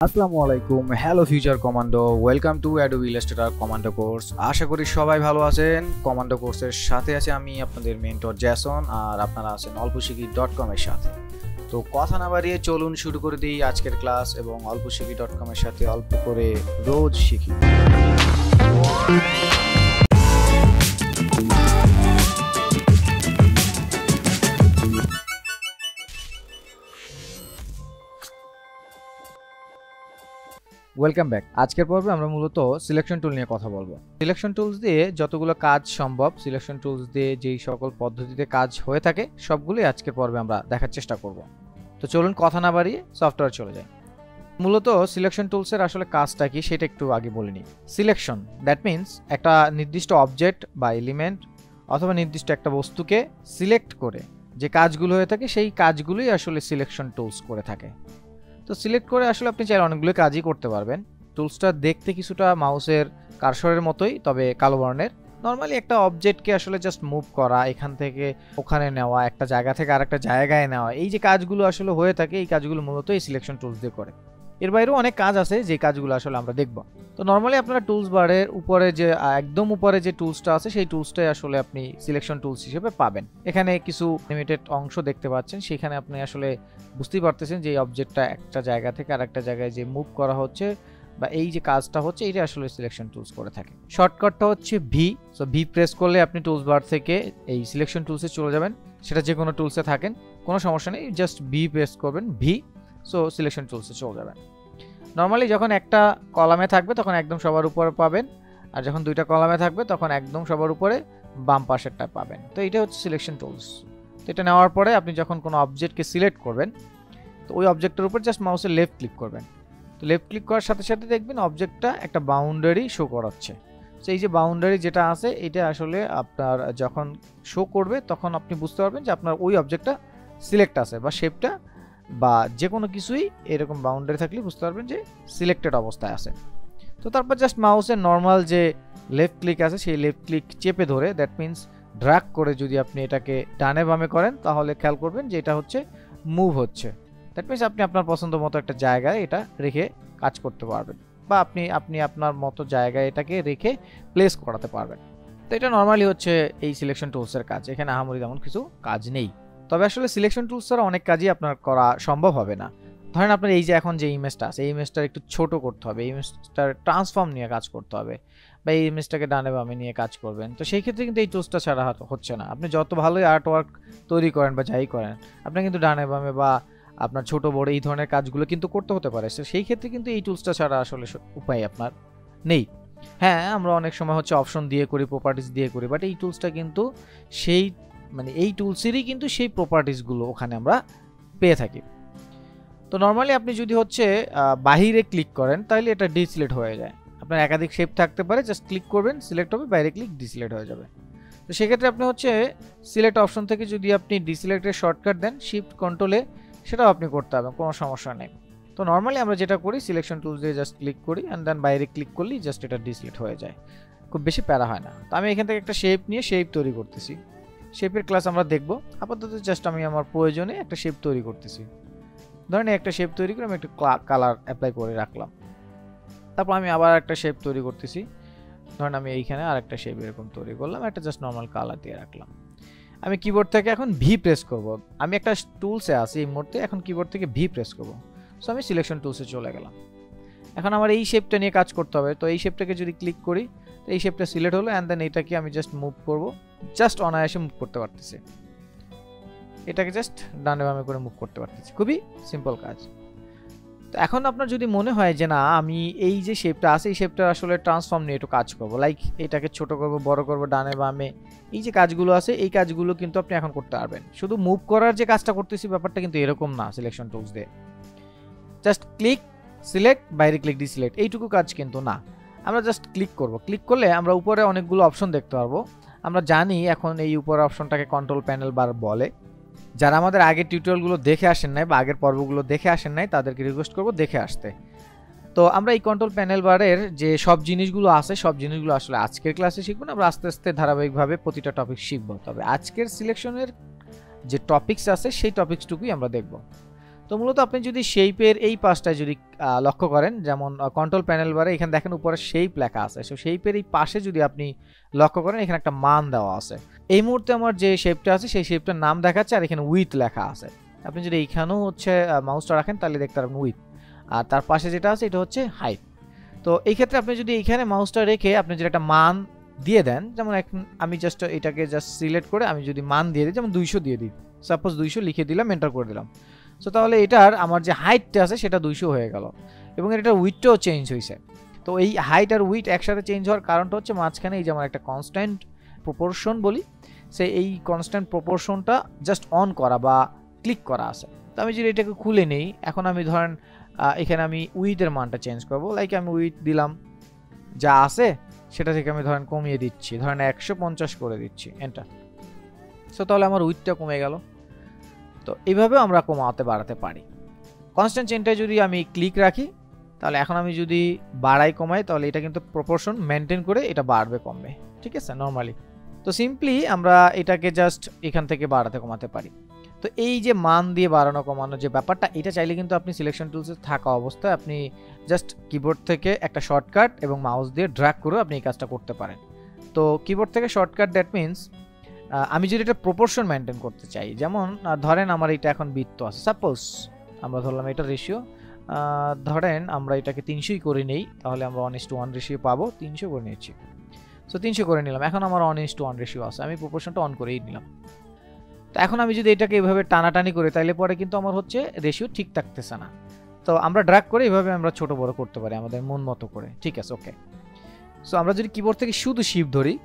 আসসালামু আলাইকুম, hello future commando, welcome to Adobe Illustrator commando course. আশা করি সবাই ভালো আছেন। কমান্ডো কোর্সের সাথে আছে আমি আপনাদের মেন্টর জ্যাসন, আর আপনারা আছেন অল্পশিখি.com এর সাথে। তো কথা না বাড়িয়ে চলুন শুরু করে দিই আজকের ক্লাস, এবং অল্পশিখি.com এর সাথে অল্প করে রোজ শিখি। Welcome back. আজকের পর্বে আমরা মূলত সিলেকশন টুল নিয়ে কথা বলবো। সিলেকশন টুলস দিয়ে যতগুলো কাজ সম্ভব, সিলেকশন টুলস দিয়ে যেই সকল পদ্ধতিতে কাজ হয়ে থাকে সবগুলোই আজকের পর্বে আমরা দেখার চেষ্টা করব। তো চলুন কথা না বাড়িয়ে সফটওয়্যার চলে যাই। মূলত সিলেকশন টুলসের আসলে কাজটা কি সেটা একটু আগে বলে নিই। সিলেকশন, দ্যাট মিনস একটা নির্দিষ্ট অবজেক্ট বা এলিমেন্ট অথবা নির্দিষ্ট একটা বস্তুকে সিলেক্ট করে যে কাজগুলো হয়ে থাকে সেই কাজগুলোই আসলে সিলেকশন টুলস করে থাকে। তো সিলেক্ট করে আসলে আপনি চাইলে অনেকগুলো কাজই করতে পারবেন। টুলসটা দেখতে কিছুটা মাউসের কার্সরের মতোই, তবে কালো বর্ণের। নর্মালি একটা অবজেক্টকে আসলে জাস্ট মুভ করা, এখান থেকে ওখানে নেওয়া, একটা জায়গা থেকে আরেকটা জায়গায় নেওয়া, এই যে কাজগুলো আসলে হয়ে থাকে এই কাজগুলো মূলত এই সিলেকশন টুলস দিয়ে করে। এর বাইরেও অনেক কাজ আছে যে কাজগুলো আসলে আমরা দেখব। তো নর্মালি আপনারা টুলস বারের উপরে যে একদম উপরে যে টুলসটা আছে সেই টুলসটাই আসলে আপনি সিলেকশন টুলস হিসেবে পাবেন। এখানে কিছু লিমিটেড অংশ দেখতে পাচ্ছেন, সেখানে আপনি আসলে বুঝতেই পারতেছেন যে এই অবজেক্টটা একটা জায়গা থেকে আরেকটা জায়গায় যে মুভ করা হচ্ছে বা এই যে কাজটা হচ্ছে এটা আসলে সিলেকশন টুলস করে থাকে। শর্টকাটটা হচ্ছে ভি। সো ভি প্রেস করলে আপনি টুলস বার থেকে এই সিলেকশন টুলসে চলে যাবেন। সেটা যে কোনো টুলসে থাকেন কোনো সমস্যা নেই, জাস্ট ভি প্রেস করবেন, ভি, সো সিলেকশন টুলসে চলে যাবেন। নর্মালি যখন একটা কলামে থাকবে তখন একদম সবার উপরে পাবেন, আর যখন দুইটা কলামে থাকবে তখন একদম সবার উপরে বাম পাশেরটা পাবেন। তো এটা হচ্ছে সিলেকশন টুলস। তো এটা নেওয়ার পরে আপনি যখন কোনো অবজেক্টকে সিলেক্ট করবেন তো ওই অবজেক্টের উপর জাস্ট মাউসের লেফট ক্লিক করবেন। তো লেফট ক্লিক করার সাথে সাথে দেখবেন অবজেক্টটা একটা বাউন্ডারি শো করাচ্ছে। তো এই যে বাউন্ডারি যেটা আছে এটা আসলে আপনার যখন শো করবে তখন আপনি বুঝতে পারবেন যে আপনার ওই অবজেক্টটা সিলেক্ট আছে, বা শেপটা বা যে কোনো কিছুই এরকম বাউন্ডারি থাকলে বুঝতে পারবেন যে সিলেক্টেড অবস্থায় আছে। তো তারপর জাস্ট মাউসের নর্মাল যে লেফট ক্লিক আছে সেই লেফট ক্লিক চেপে ধরে, দ্যাট মিনস ড্র্যাগ করে যদি আপনি এটাকে ডানে বামে করেন তাহলে খেয়াল করবেন যে এটা হচ্ছে মুভ হচ্ছে। দ্যাট মিনস আপনি আপনার পছন্দ মতো একটা জায়গায় এটা রেখে কাজ করতে পারবেন, বা আপনি আপনার মতো জায়গায় এটাকে রেখে প্লেস করাতে পারবেন। তো এটা নর্মালি হচ্ছে এই সিলেকশন টুলসের কাজ। এখানে আহামরি তেমন কিছু কাজ নেই, তবে আসলে সিলেকশন টুলস ছাড়া অনেক কাজই আপনার করা সম্ভব হবে না। ধরেন আপনার এই যে এখন যে ইমেজটা আছে এই ইমেজটা একটু ছোট করতে হবে, এই ইমেজটার ট্রান্সফর্ম নিয়ে কাজ করতে হবে, বা এই ইমেজটাকে ডানে বামে নিয়ে কাজ করবেন। তো সেই ক্ষেত্রে কিন্তু এই টুলসটা ছাড়া হচ্ছে না। আপনি যত ভালোই আর্ট ওয়ার্ক তৈরি করেন বা যাই করেন, আপনি কিন্তু ডানে বামে বা আপনার ছোট বড় এই ধরনের কাজগুলো কিন্তু করতে হতে পারে। সেই ক্ষেত্রে কিন্তু এই টুলসটা ছাড়া আসলে উপায় আপনার নেই। হ্যাঁ, আমরা অনেক সময় হচ্ছে অপশন দিয়ে করি, প্রপার্টিস দিয়ে করি, বাট এই টুলসটা কিন্তু সেই এই টুলসেরই কিন্তু সেই প্রপার্টিসগুলো ওখানে আমরা পেয়ে থাকি। তো নর্মালি আপনি যদি হচ্ছে বাহিরে ক্লিক করেন তাহলে এটা ডিসিলেক্ট হয়ে যায়। আপনার একাধিক শেপ থাকতে পারে, জাস্ট ক্লিক করবেন, সিলেক্ট হবে, বাইরে ক্লিক, ডিসিলেক্ট হয়ে যাবে। তো সেক্ষেত্রে আপনি হচ্ছে সিলেক্ট অপশন থেকে যদি আপনি ডিসিলেক্টের শর্টকাট দেন শিফট কন্ট্রোলে, সেটাও আপনি করতে পারবেন, কোনো সমস্যা নেই। তো নর্মালি আমরা যেটা করি সিলেকশন টুলস দিয়ে জাস্ট ক্লিক করি অ্যান্ড দেন বাইরে ক্লিক করলেই জাস্ট এটা ডিসিলেক্ট হয়ে যায়, খুব বেশি প্যারা হয় না। তো আমি এখান থেকে একটা শেপ নিয়ে শেপ তৈরি করতেছি। শেপের ক্লাস আমরা দেখব, আপাতত জাস্ট আমি আমার প্রয়োজনে একটা শেপ তৈরি করতেছি। ধরেন একটা শেপ তৈরি করে আমি একটা কালার অ্যাপ্লাই করে রাখলাম। তারপর আমি আবার একটা শেপ তৈরি করতেছি। ধরেন আমি এইখানে আর একটা শেপ এরকম তৈরি করলাম, একটা জাস্ট নর্মাল কালার দিয়ে রাখলাম। আমি কিবোর্ড থেকে এখন ভি প্রেস করব। আমি একটা টুলসে আছি এই মুহূর্তে, এখন কিবোর্ড থেকে ভি প্রেস করব। সো আমি সিলেকশন টুলসে চলে গেলাম। এখন আমার এই শেপটা নিয়ে কাজ করতে হবে। তো এই শেপটাকে যদি ক্লিক করি তো এই শেপটা সিলেক্ট হলো, অ্যান্ড দেন এটাকে আমি জাস্ট মুভ করব, জাস্ট অনায়াসে মুভ করতে পারতেছি। এটাকে জাস্ট ডানে বামে করে মুভ করতে পারতেছি, খুবই সিম্পল কাজ। তো এখন আপনার যদি মনে হয় যে না আমি এই যে শেপটা আছে এই শেপটা আসলে ট্রান্সফর্ম নিয়ে একটু কাজ করব, লাইক এটাকে ছোট করব, বড় করব, ডানে বামে, এই যে কাজগুলো আছে এই কাজগুলো কিন্তু আপনি এখন করতে পারবেন। শুধু মুভ করার যে কাজটা করতেছি ব্যাপারটা কিন্তু এরকম না। সিলেকশন টুলস দিয়ে জাস্ট ক্লিক, সিলেক্ট, বাইরে ক্লিক, ডিসিলেক্ট, এইটুকু কাজ কিন্তু না। আমরা জাস্ট ক্লিক করব। ক্লিক করলে আমরা উপরে অনেকগুলো অপশন দেখতে পারবো। আমরা জানি এখন এই উপরের অপশনটাকে কন্ট্রোল প্যানেল বার বলে। যারা আমাদের আগের টিউটোরিয়ালগুলো দেখে আসেন নাই বা আগের পর্বগুলো দেখে আসেন নাই তাদেরকে রিকোয়েস্ট করব দেখে আসতে। তো আমরা এই কন্ট্রোল প্যানেল বারের যে সব জিনিসগুলো আছে সব জিনিসগুলো আসলে আজকের ক্লাসে শিখবো না, আমরা আস্তে আস্তে ধারাবাহিকভাবে প্রতিটা টপিক শিখবো। তবে আজকের সিলেকশনের যে টপিকস আছে সেই টপিকসটুকুই আমরা দেখব। তো মূলত আপনি যদি শেপের এই পাশটায় যদি লক্ষ্য করেন, যেমন কন্ট্রোল প্যানেল বারে এখানে দেখেন উপরে শেপ লেখা আছে, সো শেপের এই পাশে যদি আপনি লক্ষ্য করেন এখানে একটা মান দেওয়া আছে। এই মুহূর্তে আমার যে শেপটা আছে সেই শেপটার নাম দেখাচ্ছে আর এখানে উইথ লেখা আছে। আপনি যদি এইখানেও হচ্ছে মাউসটা রাখেন তাহলে দেখতে পারবেন উইথ, আর তার পাশে যেটা আছে এটা হচ্ছে হাইট। তো এই ক্ষেত্রে আপনি যদি এইখানে মাউসটা রেখে আপনি যদি একটা মান দিয়ে দেন, যেমন এখন আমি জাস্ট এটাকে জাস্ট সিলেক্ট করে আমি যদি মান দিয়ে দিই, যেমন 200 দিয়ে দিই, সাপোজ 200 লিখে দিলাম, এন্টার করে দিলাম। সো তাহলে এটার আমার যে হাইটটা আছে সেটা 200 হয়ে গেল এবং এটার উইথটাও চেঞ্জ হয়েছে। তো এই হাইট আর উইথ একসাথে চেঞ্জ হওয়ার কারণটা হচ্ছে মাঝখানে এই যে আমার একটা কনস্ট্যান্ট প্রপোর্শন বলি, সে এই কনস্ট্যান্ট প্রপোর্শনটা জাস্ট অন করা বা ক্লিক করা আছে। তো আমি যদি এটাকে খুলে নেই, এখন আমি ধরেন এখানে আমি উইথের মানটা চেঞ্জ করবো, লাইক আমি উইথ দিলাম, যা আছে সেটা থেকে আমি ধরেন কমিয়ে দিচ্ছি, ধরেন 150 করে দিচ্ছি, এন্টার। সো তাহলে আমার উইথটা কমে গেল। তো এইভাবেও আমরা কমাতে বাড়াতে পারি। কনস্ট্যান্ট চেনটায় যদি আমি ক্লিক রাখি তাহলে এখন আমি যদি বাড়াই কমাই তাহলে এটা কিন্তু প্রপোর্শন মেনটেন করে এটা বাড়বে কমবে, ঠিক আছে নরমালি। তো সিম্পলি আমরা এটাকে জাস্ট এখান থেকে বাড়াতে কমাতে পারি। তো এই যে মান দিয়ে বাড়ানো কমানো যে ব্যাপারটা, এটা চাইলে কিন্তু আপনি সিলেকশন টুলসে থাকা অবস্থায় আপনি জাস্ট কিবোর্ড থেকে একটা শর্টকাট এবং মাউস দিয়ে ড্র্যাগ করে আপনি এই কাজটা করতে পারেন। তো কিবোর্ড থেকে শর্টকাট, দ্যাট মিনস আমি যদি এটা প্রপোর্শন মেনটেন করতে চাই, যেমন ধরেন আমার এটা এখন বৃত্ত আছে, সাপোজ আমরা ধরলাম এটা রেশিও, ধরেন আমরা এটাকে 300 করে নেই, তাহলে আমরা 1:1 রেশিও পাবো। 300 করে নিয়েছি, সো 300 করে নিলাম। এখন আমার 1:1 রেশিও আছে, আমি প্রপোর্শনটা অন করেই নিলাম। তো এখন আমি যদি এটাকে এভাবে টানাটানি করি তাহলে পরে কিন্তু আমার হচ্ছে রেশিও ঠিক থাকতেছে না। তো আমরা ড্র্যাগ করে এভাবে আমরা ছোট বড় করতে পারি আমাদের মন মতো করে, ঠিক আছে ওকে। সো আমরা যদি কিবোর্ড থেকে শুধু শিফট ধরি,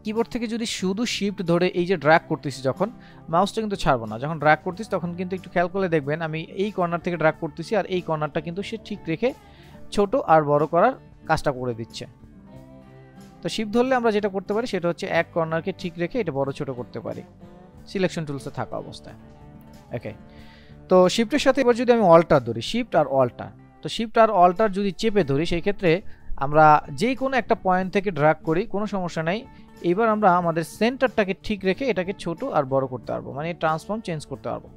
কিবোর্ড থেকে যদি শুধু শিফট ধরে এই যে ড্র্যাগ করতেছি, যখন মাউসটা কিন্তু ছাড়বো না, যখন ড্র্যাগ করতেছি তখন কিন্তু একটু খেয়াল করলে দেখবেন আমি এই কর্নার থেকে ড্র্যাগ করতেছি আর এই কর্নারটা কিন্তু সে ঠিক রেখে ছোট আর বড় করার কাজটা করে দিচ্ছে। তো শিফট ধরলে আমরা যেটা করতে পারি সেটা হচ্ছে এক কর্নারকে ঠিক রেখে এটা বড় ছোট করতে পারি সিলেকশন টুলসে থাকা অবস্থায়, ওকে। তো শিফটের সাথে এবার যদি আমি অল্টার ধরি, শিফট আর অল্টার, তো শিফট আর অল্টার যদি চেপে ধরি সেই ক্ষেত্রে আমরা যে কোনো একটা পয়েন্ট থেকে ড্র্যাগ করি, কোনো সমস্যা নাই। এবার আমরা আমাদের সেন্টারটাকে ঠিক রেখে এটাকে ছোট আর বড় করতে পারবো, মানে ট্রান্সফর্ম চেঞ্জ করতে পারবো।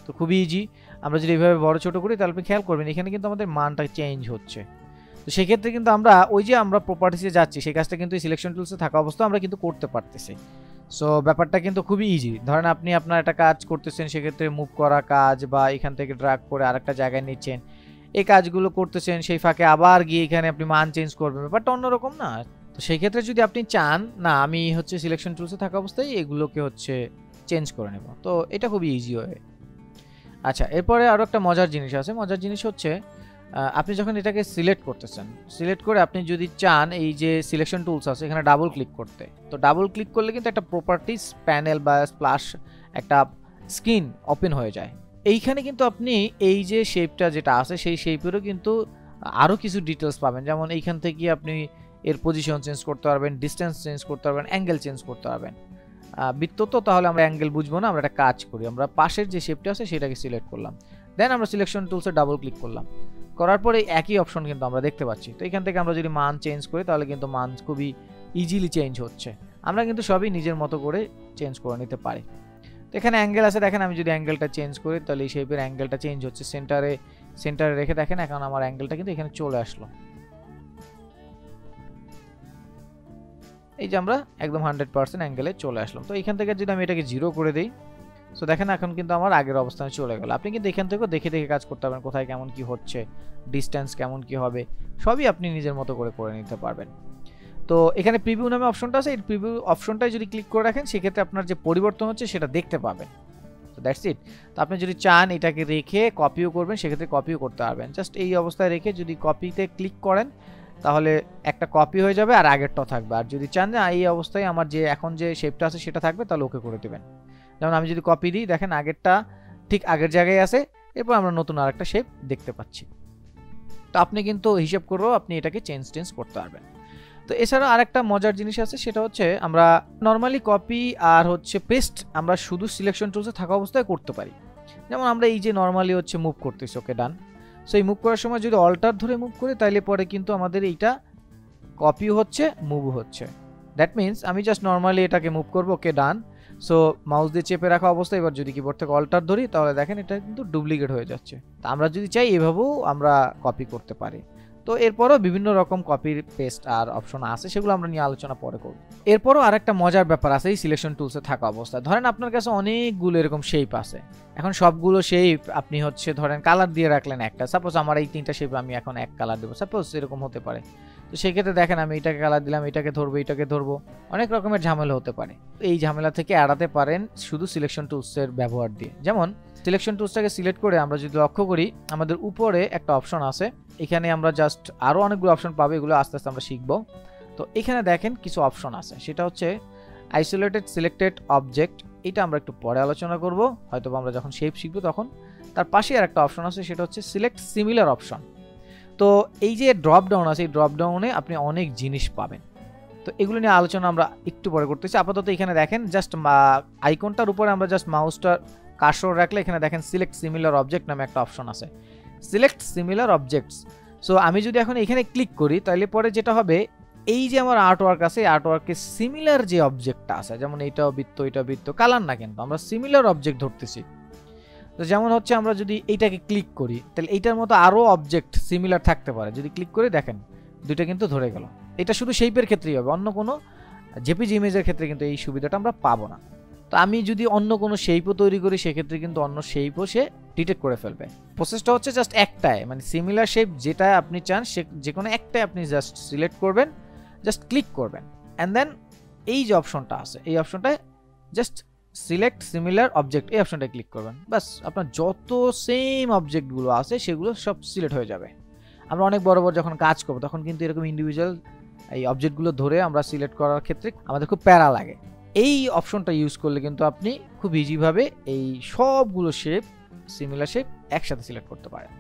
তো খুবই ইজি। আমরা যদি এইভাবে বড় ছোট করি তাহলে আপনি খেয়াল করবেন এখানে কিন্তু আমাদের মানটা চেঞ্জ হচ্ছে। তো সেক্ষেত্রে কিন্তু আমরা ওই যে আমরা প্রপার্টিসে যাচ্ছি সেই কাজটা কিন্তু সিলেকশন টুলসে থাকা অবস্থায় আমরা কিন্তু করতে পারতেছি। সো ব্যাপারটা কিন্তু খুবই ইজি। ধরেন আপনি আপনার একটা কাজ করতেছেন, সেক্ষেত্রে মুভ করা কাজ বা এখান থেকে ড্র্যাগ করে আরেকটা জায়গায় নিচ্ছেন, এই কাজগুলো করতেছেন, সেই ফাঁকে আবার গিয়ে এখানে আপনি মান চেঞ্জ করবেন, ব্যাপারটা অন্যরকম না। তো সেই ক্ষেত্রে যদি আপনি চান না আমি হচ্ছে সিলেকশন টুলসে থাকা অবস্থায় এগুলোকে হচ্ছে চেঞ্জ করে নেব, তো এটা খুবই ইজি হয়। আচ্ছা, এরপরে আরও একটা মজার জিনিস আছে। মজার জিনিস হচ্ছে আপনি যখন এটাকে সিলেক্ট করতেছেন, সিলেক্ট করে আপনি যদি চান এই যে সিলেকশন টুলস আছে এখানে ডাবল ক্লিক করতে, তো ডাবল ক্লিক করলে কিন্তু একটা প্রপার্টিস প্যানেল বা স্প্লাশ একটা স্ক্রিন ওপেন হয়ে যায়। এইখানে কিন্তু আপনি এই যে শেপটা যেটা আছে সেই শেপেরও কিন্তু আরও কিছু ডিটেলস পাবেন, যেমন এইখান থেকে আপনি এর পজিশন চেঞ্জ করতে পারবেন, ডিস্টেন্স চেঞ্জ করতে পারবেন, অ্যাঙ্গেল চেঞ্জ করতে পারবেন। বৃত্ত তো তাহলে আমরা অ্যাঙ্গেল বুঝবো না, আমরা একটা কাজ করি, আমরা পাশের যে শেপটা আছে সেটাকে সিলেক্ট করলাম, দেন আমরা সিলেকশন টুলসে ডাবল ক্লিক করলাম, করার পরে একই অপশন কিন্তু আমরা দেখতে পাচ্ছি। তো এখান থেকে আমরা যদি মান চেঞ্জ করি তাহলে কিন্তু মান খুবই ইজিলি চেঞ্জ হচ্ছে। আমরা কিন্তু সবই নিজের মতো করে চেঞ্জ করে নিতে পারি। তো এখানে অ্যাঙ্গেল আছে, দেখেন আমি যদি অ্যাঙ্গেলটা চেঞ্জ করি তাহলে এই শেপের অ্যাঙ্গেলটা চেঞ্জ হচ্ছে, সেন্টারে রেখে দেখেন এখন আমার অ্যাঙ্গেলটা কিন্তু এখানে চলে আসলো। এই যে আমরা একদম 100% অ্যাঙ্গেলে চলে আসলাম। তো এখান থেকে যদি আমি এটাকে 0 করে দিই, সো দেখেন এখন কিন্তু আমার আগের অবস্থানে চলে গেল। আপনি কিন্তু এখান থেকেও দেখে দেখে কাজ করতে পারবেন, কোথায় কেমন কি হচ্ছে, ডিস্টেন্স কেমন কি হবে, সবই আপনি নিজের মতো করে নিতে পারবেন। তো এখানে প্রিভিউ নামে অপশনটা আছে, এই প্রিভিউ অপশনটাই যদি ক্লিক করে রাখেন সেক্ষেত্রে আপনার যে পরিবর্তন হচ্ছে সেটা দেখতে পাবেন। তো দ্যাটস ইট। তো আপনি যদি চান এটাকে রেখে কপিও করবেন সেক্ষেত্রে কপিও করতে পারবেন, জাস্ট এই অবস্থায় রেখে যদি কপিতে ক্লিক করেন তাহলে একটা কপি হয়ে যাবে আর আগেরটাও থাকবে। আর যদি চান যে এই অবস্থায় আমার যে এখন যে শেপটা আছে সেটা থাকবে তাহলে ওকে করে দেবেন। যেমন আমি যদি কপি দিই দেখেন আগেরটা ঠিক আগের জায়গায় আছে, এরপর আমরা নতুন আরেকটা শেপ দেখতে পাচ্ছি। তো আপনি কিন্তু হিসাব করেও আপনি এটাকে চেঞ্জ করতে পারবেন। তো এছাড়া আরেকটা মজার জিনিস আছে, সেটা হচ্ছে আমরা নর্মালি কপি আর হচ্ছে পেস্ট আমরা শুধু সিলেকশন টুলসে থাকা অবস্থায় করতে পারি। যেমন আমরা এই যে নর্মালি হচ্ছে মুভ করতেছি, ওকে ডান। সো এই মুভ করার সময় যদি অল্টার ধরে মুভ করি তাহলে পরে কিন্তু আমাদের এইটা কপি হচ্ছে, মুভ হচ্ছে। দ্যাট মিনস আমি জাস্ট নর্মালি এটাকে মুভ করবো, ওকে ডান। সো মাউস দিয়ে চেপে রাখা অবস্থায় এবার যদি কিবোর্ড থেকে অল্টার ধরি তাহলে দেখেন এটা কিন্তু ডুপ্লিকেট হয়ে যাচ্ছে। তা আমরা যদি চাই এভাবেও আমরা কপি করতে পারি। তো এরপরও বিভিন্ন রকম কপি পেস্ট আর অপশন আছে, সেগুলো আমরা নিয়ে আলোচনা পরে করব। এরপরও আরেকটা মজার ব্যাপার আছে এই সিলেকশন টুলসে থাকা অবস্থায়। ধরেন আপনার কাছে অনেকগুলো এরকম শেপ আছে, এখন সবগুলো শেপ আপনি হচ্ছে ধরেন কালার দিয়ে রাখলেন একটা, সাপোজ আমার এই 3টা শেপ আমি এখন এক কালার দেবো, সাপোজ এরকম হতে পারে। তো সেক্ষেত্রে দেখেন আমি এটাকে কালার দিলাম, এটাকে ধরবো, এটাকে ধরবো, অনেক রকমের ঝামেলা হতে পারে। এই ঝামেলা থেকে এড়াতে পারেন শুধু সিলেকশন টুলসের ব্যবহার দিয়ে। যেমন সিলেকশন টুলসটাকে সিলেক্ট করে আমরা যদি লক্ষ্য করি আমাদের উপরে একটা অপশন আছে, এখানে আমরা জাস্ট আরও অনেকগুলো অপশন পাবো, এগুলো আস্তে আস্তে আমরা শিখবো। তো এখানে দেখেন কিছু অপশন আছে, সেটা হচ্ছে আইসোলেটেড সিলেক্টেড অবজেক্ট, এটা আমরা একটু পরে আলোচনা করব, হয়তো আমরা যখন শেপ শিখবো তখন। তার পাশে আর একটা অপশন আছে, সেটা হচ্ছে সিলেক্ট সিমিলার অপশন। তো এই যে ড্রপ ডাউন আছে, এই ড্রপ ডাউনে আপনি অনেক জিনিস পাবেন। তো এগুলো নিয়ে আলোচনা আমরা একটু পরে করতেছি। আপাতত এখানে দেখেন জাস্ট আইকনটার উপরে আমরা জাস্ট মাউসটা কার্সর রাখলে এখানে দেখেন সিলেক্ট সিমিলার অবজেক্ট নামে একটা অপশন আছে, সিলেক্ট সিমিলার অবজেক্টস। সো আমি যদি এখন এখানে ক্লিক করি তাহলে পরে যেটা হবে, এই যে আমার আর্টওয়ার্ক আছে, আর্টওয়ার্কে সিমিলার যে অবজেক্টটা আছে, যেমন এইটাও বৃত্ত, এটা বৃত্ত, কালার না কিন্তু আমরা সিমিলার অবজেক্ট ধরতেছি। তো যেমন হচ্ছে আমরা যদি এইটাকে ক্লিক করি তাহলে এইটার মতো আরও অবজেক্ট সিমিলার থাকতে পারে, যদি ক্লিক করে দেখেন দুইটা কিন্তু ধরে গেল। এটা শুধু শেপের ক্ষেত্রেই হবে, অন্য কোনো জেপিজি ইমেজের ক্ষেত্রে কিন্তু এই সুবিধাটা আমরা পাবো না। তো আমি যদি অন্য কোনো শেপও তৈরি করি সেক্ষেত্রে কিন্তু অন্য শেপও সে ডিটেক্ট করে ফেলবে। প্রসেসটা হচ্ছে জাস্ট একটাই, মানে সিমিলার শেপ যেটা আপনি চান সে যে কোনো একটাই আপনি জাস্ট সিলেক্ট করবেন, জাস্ট ক্লিক করবেন, অ্যান্ড দেন এই যে অপশনটা আছে এই অপশনটায় জাস্ট সিলেক্ট সিমিলার অবজেক্ট, এই অপশনটায় ক্লিক করবেন, বাস আপনার যত সেম অবজেক্টগুলো আছে সেগুলো সব সিলেক্ট হয়ে যাবে। আমরা অনেক বড় বড় যখন কাজ করবো তখন কিন্তু এরকম ইন্ডিভিজুয়াল এই অবজেক্টগুলো ধরে আমরা সিলেক্ট করার ক্ষেত্রে আমাদের খুব প্যারা লাগে। এই অপশনটা ইউজ করলে কিন্তু আপনি খুব ইজিভাবে এই সবগুলো শেপ, সিমিলার শেপ একসাথে সিলেক্ট করতে পারেন।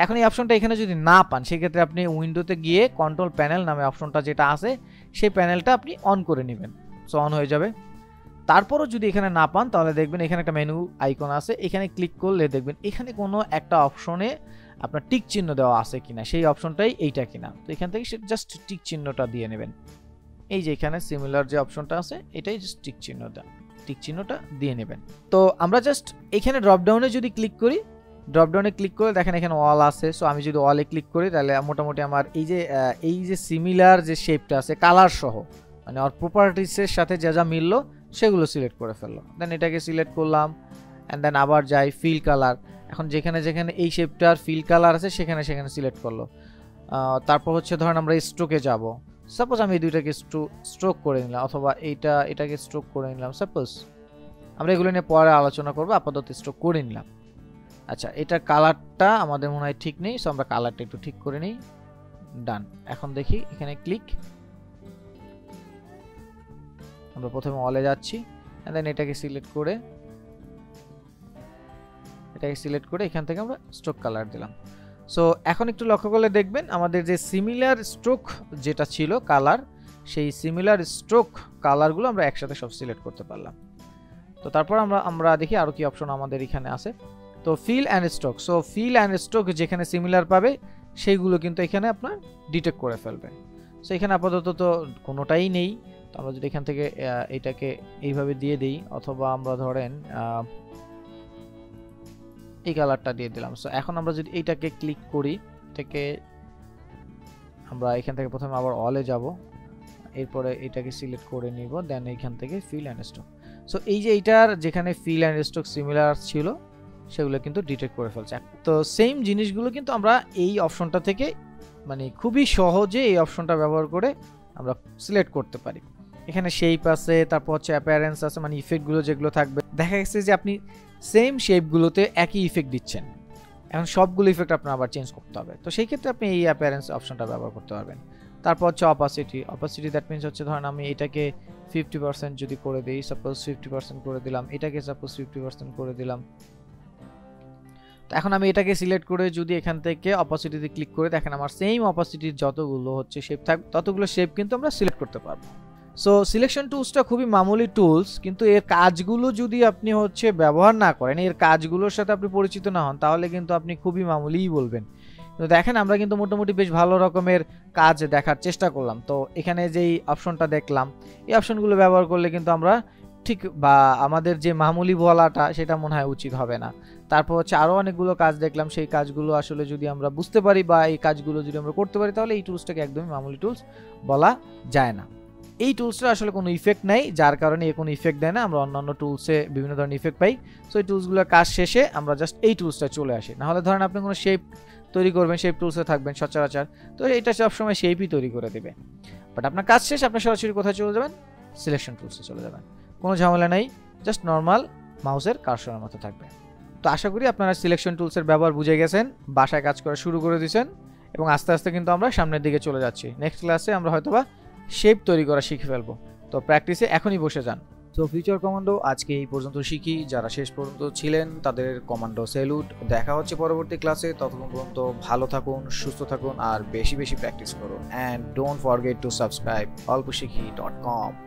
এখন এই অপশনটা এখানে যদি না পান সেক্ষেত্রে আপনি উইন্ডোতে গিয়ে কন্ট্রোল প্যানেল নামে অপশনটা যেটা আছে সেই প্যানেলটা আপনি অন করে নেবেন, সো অন হয়ে যাবে। তারপরও যদি এখানে না পান তাহলে দেখবেন এখানে একটা মেনু আইকন আছে, এখানে ক্লিক করলে দেখবেন এখানে কোনো একটা অপশনে আপনার টিক চিহ্ন দেওয়া আছে কিনা, সেই অপশনটাই এইটা কিনা। তো এখান থেকে জাস্ট টিক চিহ্নটা দিয়ে নেবেন, এই যে এখানে সিমিলার যে অপশনটা আছে এটাই জাস্ট টিক চিহ্নটা দিয়ে নেবেন। তো আমরা জাস্ট এখানে ড্রপডাউনে যদি ক্লিক করি, ড্রপডাউনে ক্লিক করে দেখেন এখানে অল আছে, সো আমি যদি অলে ক্লিক করি তাহলে মোটামুটি আমার এই যে সিমিলার যে শেপটা আছে কালার সহ, মানে ওর প্রপার্টিসের সাথে যা যা মিললো সেগুলো সিলেক্ট করে ফেললো। দেন এটাকে সিলেক্ট করলাম, অ্যান্ড দেন আবার যাই ফিল কালার, এখন যেখানে যেখানে এই শেপটার ফিল কালার আছে সেখানে সেখানে সিলেক্ট করলো। তারপর হচ্ছে ধরেন আমরা স্ট্রোকে যাব, সাপোজ আমি এই দুইটাকে স্ট্রোক করে নিলাম, অথবা এটাকে স্ট্রোক করে নিলাম, সাপোজ আমরা এগুলো নিয়ে পরে আলোচনা করবো, আপাতত স্ট্রোক করে নিলাম। আচ্ছা, এটার কালারটা আমাদের মনে হয় ঠিক নেই, সো আমরা কালারটা একটু ঠিক করে নিই, ডান। এখন দেখি এখানে ক্লিক, আমরা প্রথমে অলে যাচ্ছি, এন্ড দেন এটাকে সিলেক্ট করে এখান থেকে আমরা স্ট্রোক কালার দিলাম। সো এখন একটু লক্ষ্য করলে দেখবেন আমাদের যে সিমিলার স্ট্রোক যেটা ছিল কালার, সেই সিমিলার স্ট্রোক কালারগুলো আমরা একসাথে সব সিলেক্ট করতে পারলাম। তো তারপর আমরা দেখি আরো কি অপশন আমাদের এখানে আছে। তো fill and stroke, so fill and stroke যেখানে সিমিলার পাবে সেইগুলো কিন্তু এখানে আপনার ডিটেক্ট করে ফেলবে। সো এখানে আপাতত তো কোনোটাই নেই, তো আমরা যদি এখান থেকে এটাকে এইভাবে দিয়ে দিই, অথবা আমরা ধরেন এই কালারটা দিয়ে দিলাম। সো এখন আমরা যদি এইটাকে ক্লিক করি, এটাকে আমরা এখান থেকে প্রথমে আবার অলে যাব, এরপরে এটাকে সিলেক্ট করে নিব, দেন এইখান থেকে ফিল অ্যান্ড স্ট্রোক। সো এই যে এইটার যেখানে ফিল অ্যান্ড স্ট্রোক সিমিলার ছিল সেগুলো কিন্তু ডিটেক্ট করে ফেলছে। তো সেম জিনিসগুলো কিন্তু আমরা এই অপশনটা থেকে মানে খুবই সহজে এই অপশনটা ব্যবহার করে আমরা সিলেক্ট করতে পারি। এখানে শেপ আছে, তারপর হচ্ছে অ্যাপিয়ারেন্স আছে, মানে ইফেক্টগুলো যেগুলো থাকবে, দেখা গেছে যে আপনি সেম শেপগুলোতে একই ইফেক্ট দিচ্ছেন, এখন সবগুলো ইফেক্ট আপনার আবার চেঞ্জ করতে হবে। তো সেই ক্ষেত্রে আপনি এই অ্যাপিয়ারেন্স অপশনটা ব্যবহার করতে পারবেন। তারপর হচ্ছে অপাসিটি, দ্যাট মিনস হচ্ছে ধরেন আমি এটাকে 50% যদি করে দিই, সাপোজ 50% করে দিলাম, এটাকে সাপোজ 50% করে দিলাম। তো এখন আমি এটাকে সিলেক্ট করে যদি এখান থেকে অপাসিটিতে ক্লিক করে দেখেন আমার সেম অপাসিটির যতগুলো হচ্ছে শেপ থাকবে ততগুলো শেপ কিন্তু আমরা সিলেক্ট করতে পারবো। সো সিলেকশন টুলসটা খুবই মামুলি টুলস, কিন্তু এর কাজগুলো যদি আপনি হচ্ছে ব্যবহার না করেন, এর কাজগুলোর সাথে আপনি পরিচিত না হন, তাহলে কিন্তু আপনি খুবই মামুলিই বলবেন। কিন্তু দেখেন আমরা কিন্তু মোটামুটি বেশ ভালো রকমের কাজ দেখার চেষ্টা করলাম। তো এখানে যেই অপশনটা দেখলাম, এই অপশনগুলো ব্যবহার করলে কিন্তু আমরা ঠিক বা আমাদের যে মামুলি বলাটা সেটা মনে হয় উচিত হবে না। তারপর হচ্ছে আরও অনেকগুলো কাজ দেখলাম, সেই কাজগুলো আসলে যদি আমরা বুঝতে পারি বা এই কাজগুলো যদি আমরা করতে পারি তাহলে এই টুলসটাকে একদমই মামুলি টুলস বলা যায় না। এই টুলসটা আসলে কোনো ইফেক্ট নাই, যার কারণে এ কোনো ইফেক্ট দেয় না। আমরা অন্যান্য টুলসে বিভিন্ন ধরনের ইফেক্ট পাই। সো এই টুলসগুলোর কাজ শেষে আমরা জাস্ট এই টুলসটা চলে আসি। নাহলে ধরেন আপনি কোনো শেপ তৈরি করবেন, শেপ টুলসে থাকবেন সচরাচর, তো এটা সবসময় শেপই তৈরি করে দেবে। বাট আপনার কাজ শেষ, আপনি সরাসরি কোথায় চলে যাবেন? সিলেকশন টুলসে চলে যাবেন। কোনো ঝামেলা নেই, জাস্ট নর্মাল মাউসের কার্সরের মতো থাকবে। তো আশা করি আপনারা সিলেকশন টুলসের ব্যবহার বুঝে গেছেন, বাসায় কাজ করা শুরু করে দিয়েছেন এবং আস্তে আস্তে কিন্তু আমরা সামনের দিকে চলে যাচ্ছি। নেক্সট ক্লাসে আমরা হয়তোবা শেপ তৈরি করা শিখে ফেলবো। তো প্র্যাকটিসে এখনই বসে যান। তো ফিউচার কমান্ডো আজকে এই পর্যন্ত শিখি। যারা শেষ পর্যন্ত ছিলেন তাদের কমান্ডো স্যালুট। দেখা হচ্ছে পরবর্তী ক্লাসে। ততক্ষণ পর্যন্ত ভালো থাকুন, সুস্থ থাকুন আর বেশি বেশি প্র্যাকটিস করুন। And don't forget to subscribe olposhikhi.com।